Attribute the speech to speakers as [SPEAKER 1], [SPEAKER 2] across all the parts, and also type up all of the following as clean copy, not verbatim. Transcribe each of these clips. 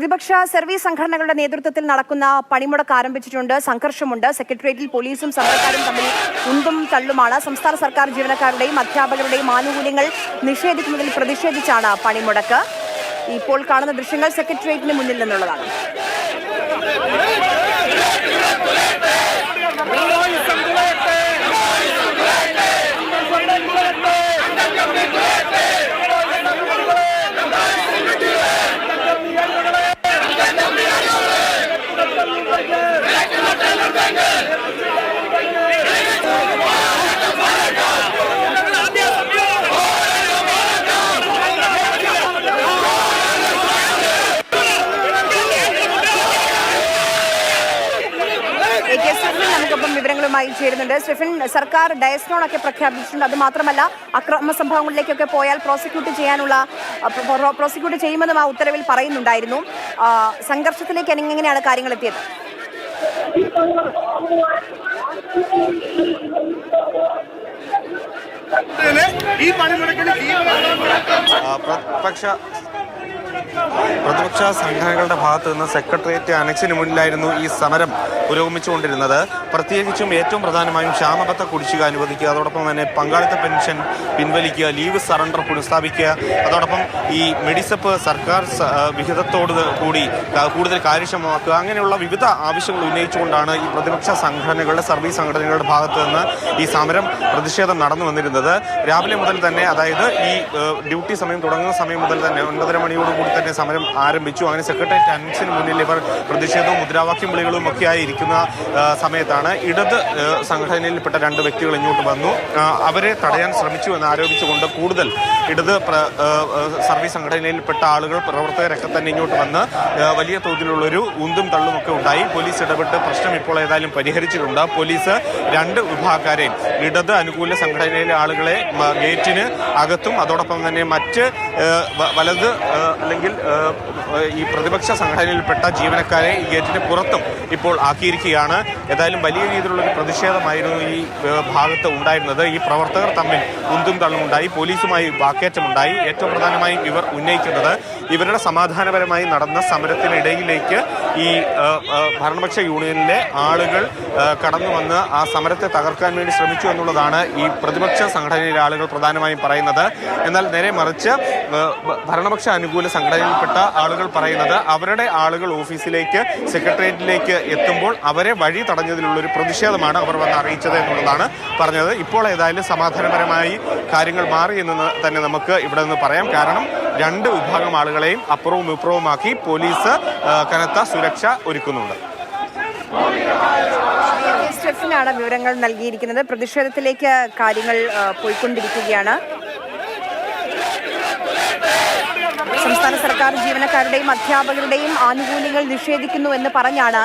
[SPEAKER 1] പ്രതിപക്ഷ സർവീസ് സംഘടനകളുടെ നേതൃത്വത്തിൽ നടക്കുന്ന പണിമുടക്ക് ആരംഭിച്ചിട്ടുണ്ട്. സംഘർഷമുണ്ട്. സെക്രട്ടേറിയറ്റിൽ പോലീസും സമരക്കാരും തമ്മിൽ ഉന്തും തള്ളുമാണ്. സംസ്ഥാന സർക്കാർ ജീവനക്കാരുടെയും അധ്യാപകരുടെയും ആനുകൂല്യങ്ങൾ നിഷേധിക്കുന്നതിൽ പ്രതിഷേധിച്ചാണ് പണിമുടക്ക്. ഇപ്പോൾ കാണുന്ന ദൃശ്യങ്ങൾ സെക്രട്ടേറിയറ്റിന് മുന്നിൽ നിന്നുള്ളതാണ്. നമുക്കൊപ്പം വിവരങ്ങളുമായി ചേരുന്നുണ്ട്. സ്റ്റെഫിൻ, സർക്കാർ ഡയസ്നോൺ ഒക്കെ പ്രഖ്യാപിച്ചിട്ടുണ്ട്. അത് മാത്രമല്ല, അക്രമ സംഭവങ്ങളിലേക്കൊക്കെ പോയാൽ പ്രോസിക്യൂട്ട് ചെയ്യുമെന്നും ആ ഉത്തരവിൽ പറയുന്നുണ്ടായിരുന്നു. സംഘർഷത്തിലേക്ക് എങ്ങനെയാണ് കാര്യങ്ങൾ എത്തിയത്?
[SPEAKER 2] പ്രതിപക്ഷ സംഘടനകളുടെ ഭാഗത്ത് നിന്ന് സെക്രട്ടേറിയറ്റ് അനക്സിന് മുന്നിലായിരുന്നു ഈ സമരം പുരോഗമിച്ചുകൊണ്ടിരുന്നത്. പ്രത്യേകിച്ചും ഏറ്റവും പ്രധാനമായും ക്ഷാമബത്ത കുടിശ്ശിക അനുവദിക്കുക, അതോടൊപ്പം തന്നെ പങ്കാളിത്ത പെൻഷൻ പിൻവലിക്കുക, ലീവ് സറണ്ടർ പുനഃസ്ഥാപിക്കുക, അതോടൊപ്പം ഈ മെഡിസപ്പ് സർക്കാർ വിഹിതത്തോട് കൂടി കൂടുതൽ കാര്യക്ഷമമാക്കുക, അങ്ങനെയുള്ള വിവിധ ആവശ്യങ്ങൾ ഉന്നയിച്ചുകൊണ്ടാണ് ഈ പ്രതിപക്ഷ സംഘടനകളുടെ സർവീസ് സംഘടനകളുടെ ഭാഗത്ത് നിന്ന് ഈ സമരം പ്രതിഷേധം നടന്നു വന്നിരുന്നത്. രാവിലെ മുതൽ തന്നെ, അതായത് ഈ ഡ്യൂട്ടി സമയം തുടങ്ങുന്ന സമയം മുതൽ തന്നെ 9:30 മണിയോടുകൂടി തന്നെ സമരം ആരംഭിച്ചു. അങ്ങനെ സെക്രട്ടേറിയറ്റ് അനക്സിന് മുന്നിൽ ഇവർ പ്രതിഷേധവും മുദ്രാവാക്യം വിളികളും ഒക്കെയായി ഇരിക്കുന്ന സമയത്താണ് ഇടത് സംഘടനയിൽപ്പെട്ട 2 വ്യക്തികൾ ഇങ്ങോട്ട് വന്നു. അവരെ തടയാൻ ശ്രമിച്ചു എന്ന് ആരോപിച്ചുകൊണ്ട് കൂടുതൽ ഇടത് സർവീസ് സംഘടനയിൽപ്പെട്ട ആളുകൾ, പ്രവർത്തകരൊക്കെ തന്നെ ഇങ്ങോട്ട് വന്ന് വലിയ തോതിലുള്ളൊരു ഉന്തും തള്ളുമൊക്കെ ഉണ്ടായി. പോലീസ് ഇടപെട്ട് പ്രശ്നം ഇപ്പോൾ ഏതായാലും പരിഹരിച്ചിട്ടുണ്ട്. പോലീസ് 2 വിഭാഗക്കാരെയും, ഇടത് അനുകൂല സംഘടനയിലെ ആളുകളെ ഗേറ്റിന് അകത്തും അതോടൊപ്പം തന്നെ മറ്റ് വലത് അല്ലെങ്കിൽ ഈ പ്രതിപക്ഷ സംഘടനയിൽപ്പെട്ട ജീവനക്കാരെ ഈ ഗേറ്റിന് പുറത്തും ഇപ്പോൾ ആക്കിയിരിക്കുകയാണ്. ഏതായാലും വലിയ രീതിയിലുള്ളൊരു പ്രതിഷേധമായിരുന്നു ഈ ഭാഗത്ത് ഉണ്ടായിരുന്നത്. ഈ പ്രവർത്തകർ തമ്മിൽ ഉന്തും തള്ളുമുണ്ടായി, പോലീസുമായി വാക്കേറ്റമുണ്ടായി. ഏറ്റവും പ്രധാനമായും ഇവർ ഉന്നയിക്കുന്നത് ഇവരുടെ സമാധാനപരമായി നടന്ന സമരത്തിനിടയിലേക്ക് ഈ ഭരണപക്ഷ യൂണിയനിലെ ആളുകൾ കടന്നു വന്ന് ആ സമരത്തെ തകർക്കാൻ വേണ്ടി ശ്രമിച്ചു എന്നുള്ളതാണ് ഈ പ്രതിപക്ഷ സംഘടനയിലെ ആളുകൾ പ്രധാനമായും പറയുന്നത്. എന്നാൽ നേരെ മറിച്ച് ഭരണപക്ഷ അനുകൂല സംഘടനയിൽപ്പെട്ട ആളുകൾ പറയുന്നത് അവരുടെ ആളുകൾ ഓഫീസിലേക്ക്, സെക്രട്ടേറിയറ്റിലേക്ക് എത്തുമ്പോൾ അവരെ വഴി തടഞ്ഞതിലുള്ളൊരു പ്രതിഷേധമാണ് അവർ വന്ന് അറിയിച്ചത് എന്നുള്ളതാണ് പറഞ്ഞത്. ഇപ്പോൾ ഏതായാലും സമാധാനപരമായി കാര്യങ്ങൾ മാറി എന്ന് തന്നെ നമുക്ക് ഇവിടെ നിന്ന് പറയാം. കാരണം 2 വിഭാഗം ആളുകളെയും അപ്പുറവും ഇപ്പുറവുമാക്കി പോലീസ് കനത്ത സുരക്ഷ ഒരുക്കുന്നുണ്ട്.
[SPEAKER 1] സ്റ്റെഫിനാണ് വിവരങ്ങൾ നൽകിയിരിക്കുന്നത്. പ്രതിഷേധത്തിലേക്ക് കാര്യങ്ങൾ പോയിക്കൊണ്ടിരിക്കുകയാണ്. സംസ്ഥാന സർക്കാർ ജീവനക്കാരുടെയും അധ്യാപകരുടെയും ആനുകൂല്യങ്ങൾ നിഷേധിക്കുന്നു എന്ന് പറഞ്ഞാണ്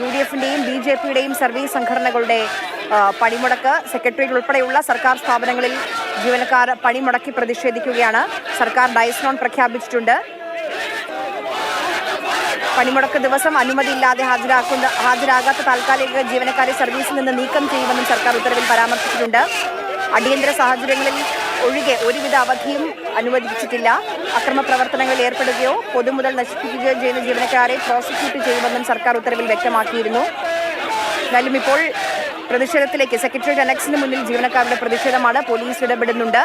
[SPEAKER 1] UDF-ന്റെയും BJP-യുടെയും സർവീസ് സംഘടനകളുടെ പണിമുടക്ക്. സെക്രട്ടേറിയറ്റ് ഉൾപ്പെടെയുള്ള സർക്കാർ സ്ഥാപനങ്ങളിൽ ജീവനക്കാർ പണിമുടക്കി പ്രതിഷേധിക്കുകയാണ്. സർക്കാർ ഡയസ്നോൺ പ്രഖ്യാപിച്ചിട്ടുണ്ട്. പണിമുടക്ക് ദിവസം അനുമതിയില്ലാതെ ഹാജരാകാത്ത താൽക്കാലിക ജീവനക്കാരെ സർവീസിൽ നിന്ന് നീക്കം ചെയ്യുമെന്നും സർക്കാർ ഉത്തരവിൽ പരാമർശിച്ചിട്ടുണ്ട്. അടിയന്തര സാഹചര്യങ്ങളിൽ ഒഴികെ ഒരുവിധ അവധിയും അനുവദിച്ചിട്ടില്ല. അക്രമ പ്രവർത്തനങ്ങളിൽ ഏർപ്പെടുകയോ പൊതുമുതൽ നശിപ്പിക്കുകയോ ചെയ്യുന്ന ജീവനക്കാരെ പ്രോസിക്യൂട്ട് ചെയ്യുമെന്നും സർക്കാർ ഉത്തരവിൽ വ്യക്തമാക്കിയിരുന്നു. എന്നാലും ഇപ്പോൾ പ്രതിഷേധത്തിലേക്ക്, സെക്രട്ടേറിയറ്റ് അനക്സിന് മുന്നിൽ ജീവനക്കാരുടെ പ്രതിഷേധമാണ്. പോലീസ് ഇടപെടുന്നുണ്ട്.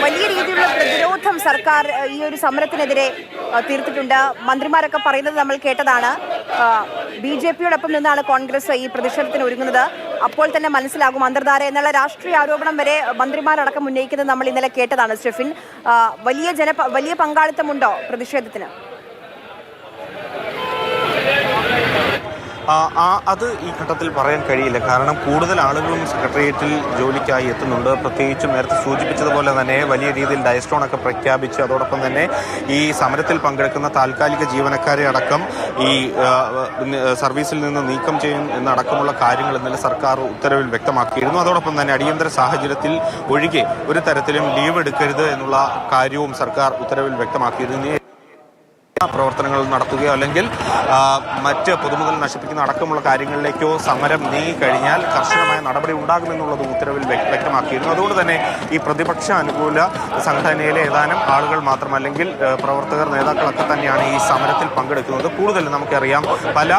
[SPEAKER 1] വലിയ രീതിയിലുള്ള പ്രതിരോധം സർക്കാർ ഈ ഒരു സമരത്തിനെതിരെ തീർത്തിട്ടുണ്ട്. മന്ത്രിമാരൊക്കെ പറയുന്നത് നമ്മൾ കേട്ടതാണ്. BJP-യോടൊപ്പം നിന്നാണ് കോൺഗ്രസ് ഈ പ്രതിഷേധത്തിന് ഒരുങ്ങുന്നത്. അപ്പോൾ തന്നെ മനസ്സിലാകും അന്തർധാര എന്നുള്ള രാഷ്ട്രീയ ആരോപണം വരെ മന്ത്രിമാരടക്കം ഉന്നയിക്കുന്നത് നമ്മൾ ഇന്നലെ കേട്ടതാണ്. സ്റ്റെഫിൻ, വലിയ പങ്കാളിത്തമുണ്ടോ പ്രതിഷേധത്തിന്?
[SPEAKER 2] അത് ഈ ഘട്ടത്തിൽ പറയാൻ കഴിയില്ല. കാരണം കൂടുതൽ ആളുകളും സെക്രട്ടേറിയറ്റിൽ ജോലിക്കായി എത്തുന്നുണ്ട്. പ്രത്യേകിച്ചും നേരത്തെ സൂചിപ്പിച്ചതുപോലെ തന്നെ വലിയ രീതിയിൽ ഡയസ്ട്രോൺ ഒക്കെ പ്രഖ്യാപിച്ച് അതോടൊപ്പം തന്നെ ഈ സമരത്തിൽ പങ്കെടുക്കുന്ന താൽക്കാലിക ജീവനക്കാരെ അടക്കം ഈ സർവീസിൽ നിന്ന് നീക്കം ചെയ്യും എന്നടക്കമുള്ള കാര്യങ്ങൾ ഇന്നലെ സർക്കാർ ഉത്തരവിൽ വ്യക്തമാക്കിയിരുന്നു. അതോടൊപ്പം തന്നെ അടിയന്തര സാഹചര്യത്തിൽ ഒഴികെ ഒരു തരത്തിലും ലീവ് എടുക്കരുത് എന്നുള്ള കാര്യവും സർക്കാർ ഉത്തരവിൽ വ്യക്തമാക്കിയിരുന്നു. പ്രവർത്തനങ്ങൾ നടത്തുകയോ അല്ലെങ്കിൽ മറ്റ് പൊതുമുതൽ നശിപ്പിക്കുന്ന അടക്കമുള്ള കാര്യങ്ങളിലേക്കോ സമരം നീങ്ങിക്കഴിഞ്ഞാൽ കർശനമായ നടപടി ഉണ്ടാകുമെന്നുള്ളത് ഉത്തരവിൽ വ്യക്തമാക്കിയിരുന്നു. അതുകൊണ്ട് തന്നെ ഈ പ്രതിപക്ഷ അനുകൂല സംഘടനയിലെ ഏതാനും ആളുകൾ മാത്രം അല്ലെങ്കിൽ പ്രവർത്തകർ നേതാക്കളൊക്കെ തന്നെയാണ് ഈ സമരത്തിൽ പങ്കെടുക്കുന്നത്. കൂടുതൽ നമുക്കറിയാം പല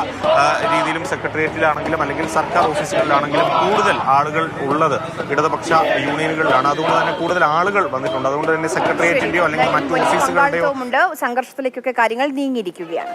[SPEAKER 2] രീതിയിലും സെക്രട്ടേറിയറ്റിലാണെങ്കിലും അല്ലെങ്കിൽ സർക്കാർ ഓഫീസുകളിലാണെങ്കിലും കൂടുതൽ ആളുകൾ ഉള്ളത് ഇടതുപക്ഷ യൂണിയനുകളിലാണ്. അതുകൊണ്ട് തന്നെ കൂടുതൽ ആളുകൾ വന്നിട്ടുണ്ട്. അതുകൊണ്ട് തന്നെ സെക്രട്ടേറിയറ്റിന്റെയോ അല്ലെങ്കിൽ മറ്റു ഓഫീസുകളുടെയോ
[SPEAKER 1] സംഘർഷത്തിലേക്കൊക്കെ കാര്യങ്ങൾ നീങ്ങിയിരിക്കുകയാണ്.